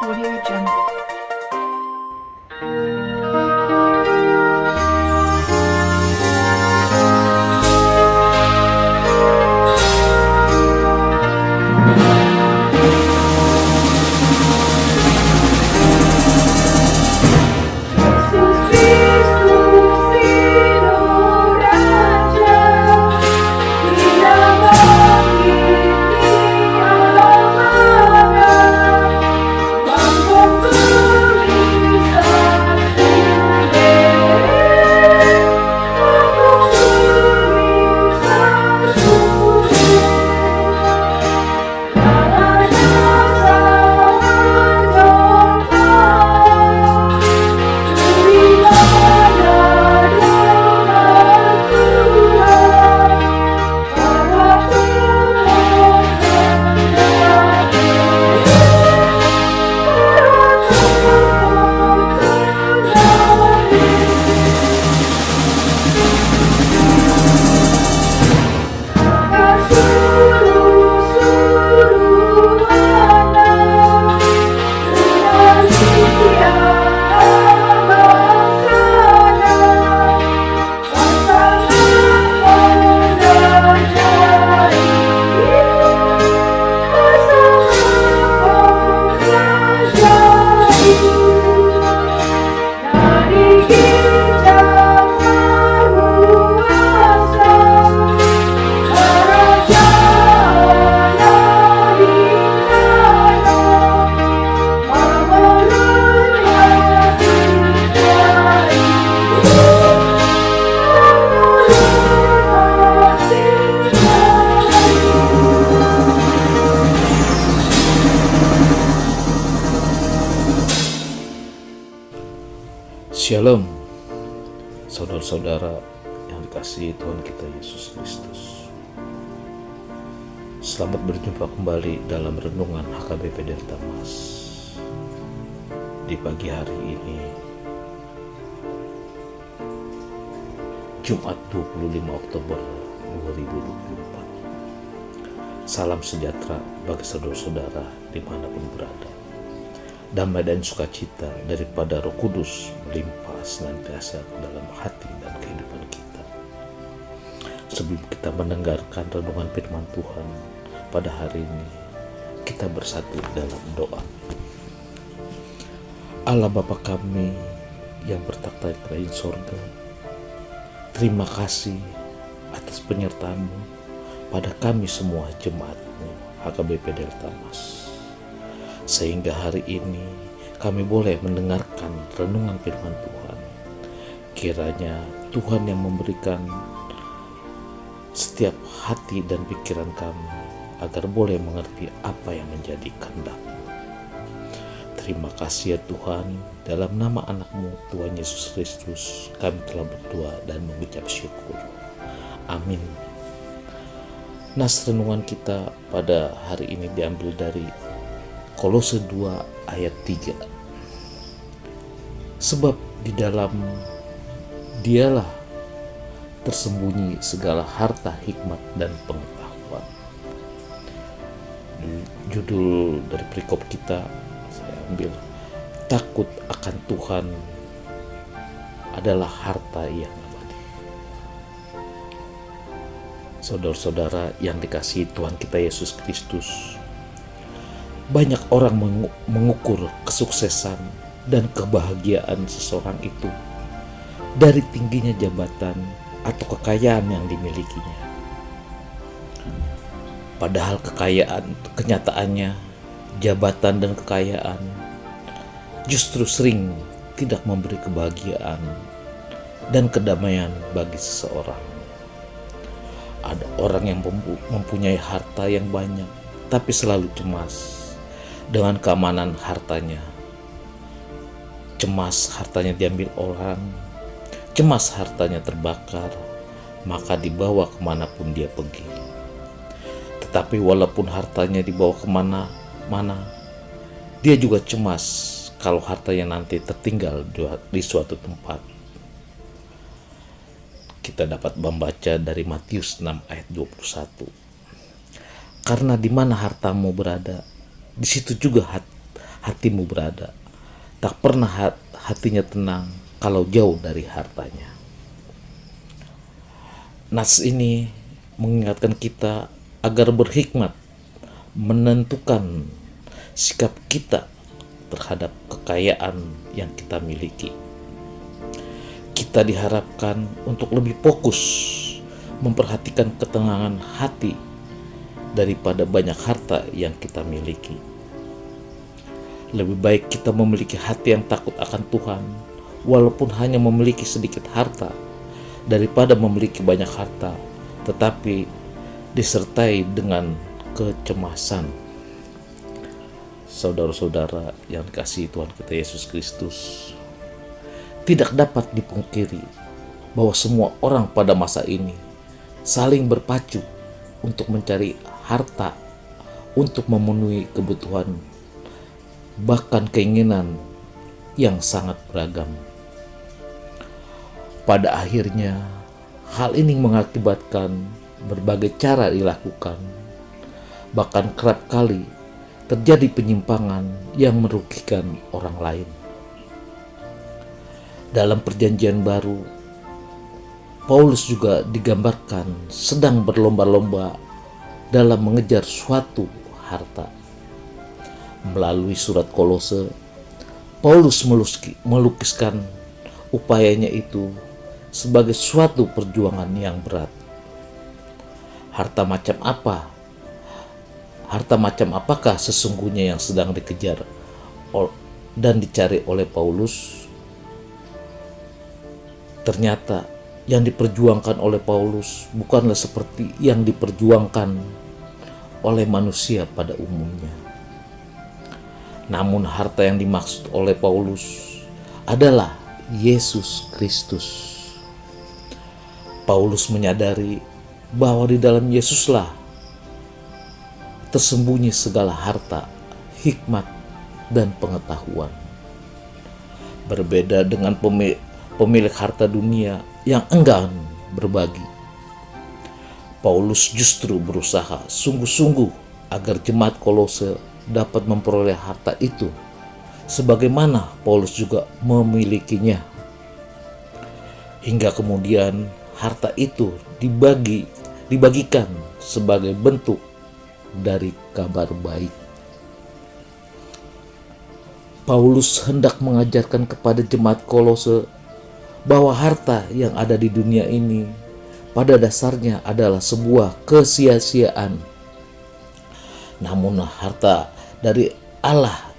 Audio Jungle. Shalom, saudara-saudara yang dikasihi Tuhan kita Yesus Kristus. Selamat berjumpa kembali dalam renungan HKBP Delta Mas. Di pagi hari ini, Jumat 25 Oktober 2024. Salam sejahtera bagi saudara-saudara dimanapun berada. Damai dan sukacita daripada Roh Kudus melimpah senantiasa dalam hati dan kehidupan kita. Sebelum kita mendengarkan renungan firman Tuhan pada hari ini, kita bersatu dalam doa. Allah Bapa kami yang bertakhta di kerajaan sorga, terima kasih atas penyertaan-Mu pada kami semua jemaat-Mu HKBP Delta Mas. Sehingga hari ini kami boleh mendengarkan renungan firman Tuhan. Kiranya Tuhan yang memberikan setiap hati dan pikiran kami agar boleh mengerti apa yang menjadi kehendak-Mu. Terima kasih ya Tuhan, dalam nama anak-Mu Tuhan Yesus Kristus kami telah berdoa dan mengucap syukur. Amin. Nas renungan kita pada hari ini diambil dari Kolose 2 ayat 3. Sebab di dalam Dialah tersembunyi segala harta hikmat dan pengetahuan. Judul dari perikop kita saya ambil, takut akan Tuhan adalah harta yang abadi. Saudara-saudara yang dikasihi Tuhan kita Yesus Kristus, banyak orang mengukur kesuksesan dan kebahagiaan seseorang itu dari tingginya jabatan atau kekayaan yang dimilikinya. Padahal kenyataannya, jabatan dan kekayaan justru sering tidak memberi kebahagiaan dan kedamaian bagi seseorang. Ada orang yang mempunyai harta yang banyak, tapi selalu cemas dengan keamanan hartanya. Cemas hartanya diambil orang, cemas hartanya terbakar, maka dibawa kemanapun dia pergi. Tetapi walaupun hartanya dibawa kemana-mana, dia juga cemas kalau hartanya nanti tertinggal di suatu tempat. Kita dapat membaca dari Matius 6 ayat 21. Karena di mana hartamu berada, di situ juga hatimu berada. Tak pernah hatinya tenang kalau jauh dari hartanya. Nas ini mengingatkan kita agar berhikmat menentukan sikap kita terhadap kekayaan yang kita miliki. Kita diharapkan untuk lebih fokus memperhatikan ketenangan hati daripada banyak harta yang kita miliki. Lebih baik kita memiliki hati yang takut akan Tuhan, walaupun hanya memiliki sedikit harta, daripada memiliki banyak harta, tetapi disertai dengan kecemasan. Saudara-saudara yang dikasihi Tuhan kita Yesus Kristus, tidak dapat dipungkiri bahwa semua orang pada masa ini saling berpacu untuk mencari harta untuk memenuhi kebutuhan, bahkan keinginan yang sangat beragam. Pada akhirnya, hal ini mengakibatkan berbagai cara dilakukan, bahkan kerap kali terjadi penyimpangan yang merugikan orang lain. Dalam Perjanjian Baru, Paulus juga digambarkan sedang berlomba-lomba dalam mengejar suatu harta. Melalui surat Kolose, Paulus melukiskan upayanya itu sebagai suatu perjuangan yang berat. Harta macam apakah sesungguhnya yang sedang dikejar dan dicari oleh Paulus? Ternyata yang diperjuangkan oleh Paulus bukanlah seperti yang diperjuangkan oleh manusia pada umumnya. Namun harta yang dimaksud oleh Paulus adalah Yesus Kristus. Paulus menyadari bahwa di dalam Yesuslah tersembunyi segala harta, hikmat, dan pengetahuan. Berbeda dengan pemilik harta dunia yang enggan berbagi, Paulus justru berusaha sungguh-sungguh agar jemaat Kolose dapat memperoleh harta itu, sebagaimana Paulus juga memilikinya. Hingga kemudian harta itu dibagikan sebagai bentuk dari kabar baik. Paulus hendak mengajarkan kepada jemaat Kolose bahwa harta yang ada di dunia ini pada dasarnya adalah sebuah kesia-siaan. Namun harta dari Allah,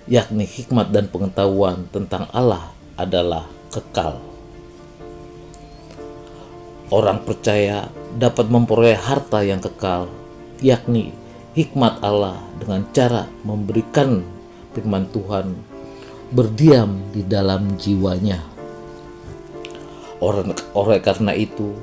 yakni hikmat dan pengetahuan tentang Allah, adalah kekal. Orang percaya dapat memperoleh harta yang kekal, yakni hikmat Allah, dengan cara memberikan firman Tuhan berdiam di dalam jiwanya. Oleh karena itu,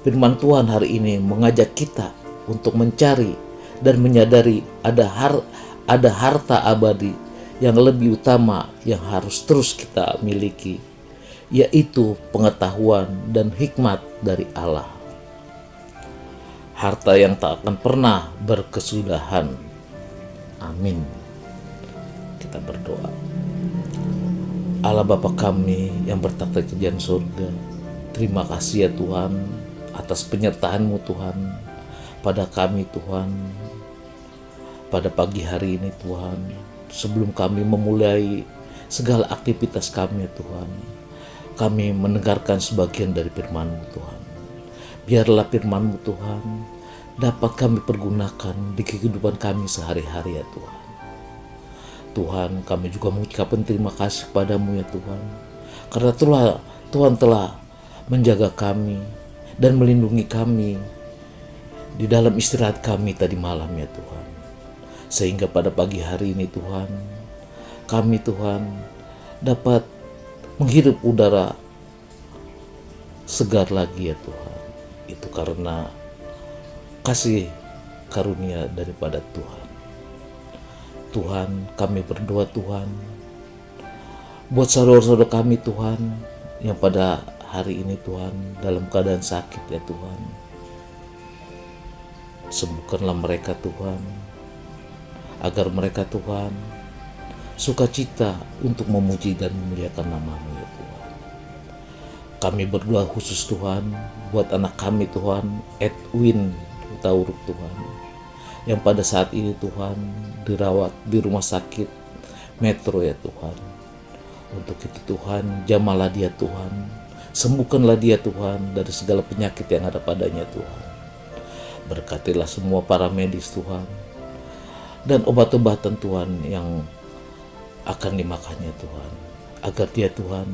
firman Tuhan hari ini mengajak kita untuk mencari dan menyadari ada harta abadi yang lebih utama yang harus terus kita miliki, yaitu pengetahuan dan hikmat dari Allah. Harta yang tak akan pernah berkesudahan. Amin. Kita berdoa. Allah Bapa kami yang bertakhta di kerajaan surga, terima kasih ya Tuhan atas penyertaan-Mu Tuhan pada kami Tuhan. Pada pagi hari ini Tuhan, sebelum kami memulai segala aktivitas kami ya Tuhan, kami mendengarkan sebagian dari firman-Mu Tuhan. Biarlah firman-Mu Tuhan dapat kami pergunakan di kehidupan kami sehari-hari ya Tuhan. Tuhan, kami juga mengucapkan terima kasih padamu ya Tuhan, karena Tuhan telah menjaga kami dan melindungi kami di dalam istirahat kami tadi malam ya Tuhan. Sehingga pada pagi hari ini Tuhan, kami Tuhan dapat menghirup udara segar lagi ya Tuhan. Itu karena kasih karunia daripada Tuhan. Tuhan, kami berdoa Tuhan buat saudara-saudara kami Tuhan yang pada hari ini Tuhan dalam keadaan sakit ya Tuhan. Sembuhkanlah mereka Tuhan, agar mereka Tuhan sukacita untuk memuji dan memuliakan nama-Mu ya Tuhan. Kami berdoa khusus Tuhan buat anak kami Tuhan, Edwin Tauruk Tuhan, yang pada saat ini Tuhan dirawat di rumah sakit Metro ya Tuhan. Untuk itu Tuhan, jamahlah dia Tuhan, sembuhkanlah dia Tuhan dari segala penyakit yang ada padanya Tuhan. Berkatilah semua para medis Tuhan, dan obat-obatan Tuhan yang akan dimakannya Tuhan, agar dia Tuhan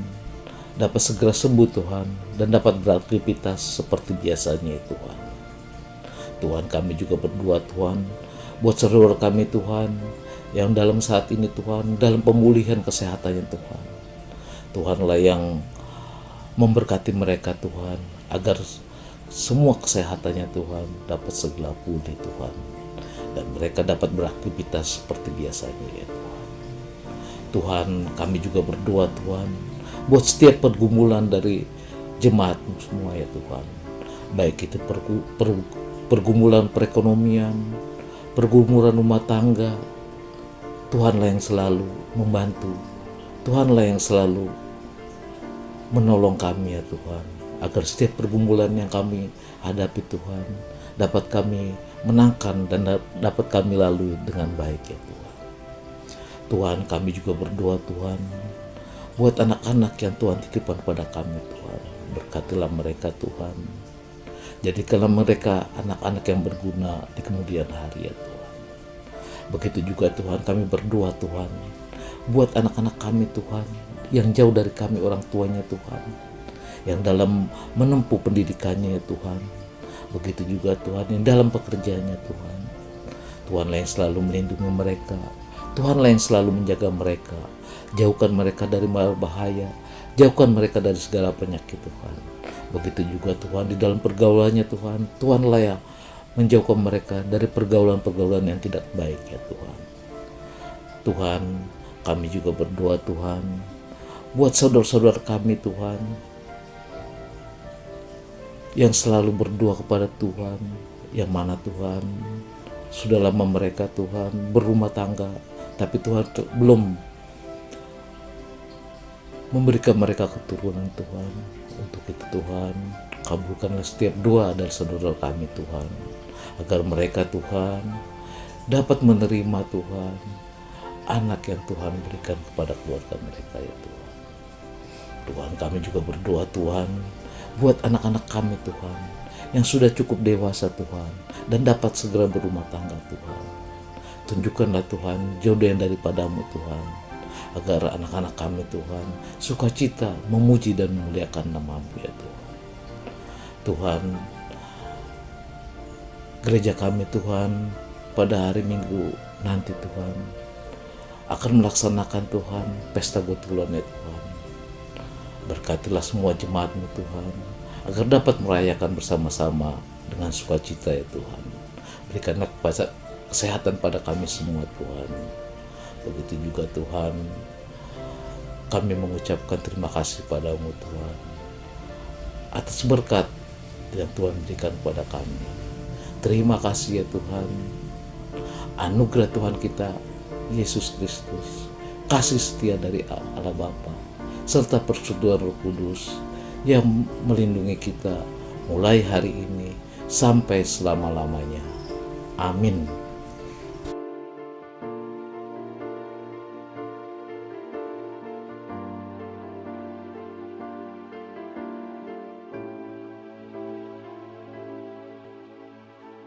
dapat segera sembuh Tuhan, dan dapat beraktivitas seperti biasanya Tuhan. Tuhan, kami juga berdoa Tuhan buat saudara kami Tuhan yang dalam saat ini Tuhan dalam pemulihan kesehatannya Tuhan. Tuhanlah yang memberkati mereka Tuhan, agar semua kesehatannya Tuhan dapat segera pulih Tuhan, dan mereka dapat beraktivitas seperti biasanya ya Tuhan. Tuhan, kami juga berdoa Tuhan buat setiap pergumulan dari jemaat-Mu semua ya Tuhan, baik itu pergumulan perekonomian, pergumulan rumah tangga. Tuhanlah yang selalu membantu, Tuhanlah yang selalu menolong kami ya Tuhan, agar setiap pergumulan yang kami hadapi Tuhan dapat kami menangkan dan dapat kami lalui dengan baik ya Tuhan. Tuhan, kami juga berdoa Tuhan buat anak-anak yang Tuhan titipkan pada kami Tuhan. Berkatilah mereka Tuhan, jadikanlah mereka anak-anak yang berguna di kemudian hari ya Tuhan. Begitu juga Tuhan, kami berdoa Tuhan buat anak-anak kami Tuhan yang jauh dari kami orang tuanya Tuhan, yang dalam menempuh pendidikannya ya Tuhan. Begitu juga Tuhan yang dalam pekerjaannya Tuhan. Tuhanlah yang selalu melindungi mereka, Tuhanlah yang selalu menjaga mereka. Jauhkan mereka dari bahaya, jauhkan mereka dari segala penyakit Tuhan. Begitu juga Tuhan di dalam pergaulannya Tuhan, Tuhanlah yang menjauhkan mereka dari pergaulan-pergaulan yang tidak baik ya Tuhan. Tuhan, kami juga berdoa Tuhan buat saudara-saudara kami Tuhan yang selalu berdoa kepada Tuhan, yang mana Tuhan sudah lama mereka Tuhan berumah tangga, tapi Tuhan belum memberikan mereka keturunan Tuhan. Untuk itu Tuhan, kabulkanlah setiap doa dari saudara kami Tuhan, agar mereka Tuhan dapat menerima Tuhan anak yang Tuhan berikan kepada keluarga mereka ya Tuhan. Tuhan, kami juga berdoa Tuhan buat anak-anak kami Tuhan yang sudah cukup dewasa Tuhan dan dapat segera berumah tangga Tuhan. Tunjukkanlah Tuhan jodoh yang daripada-Mu Tuhan, agar anak-anak kami Tuhan sukacita memuji dan memuliakan nama-Mu ya Tuhan. Tuhan, gereja kami Tuhan pada hari Minggu nanti Tuhan akan melaksanakan Tuhan pesta Gotulan ya Tuhan. Berkatilah semua jemaat-Mu Tuhan, agar dapat merayakan bersama-sama dengan sukacita ya Tuhan. Berikanlah kesehatan pada kami semua Tuhan. Begitu juga Tuhan, kami mengucapkan terima kasih padamu Tuhan atas berkat yang Tuhan berikan kepada kami. Terima kasih ya Tuhan, anugerah Tuhan kita Yesus Kristus, kasih setia dari Allah Bapa, serta persekutuan Roh Kudus yang melindungi kita mulai hari ini sampai selama-lamanya. Amin.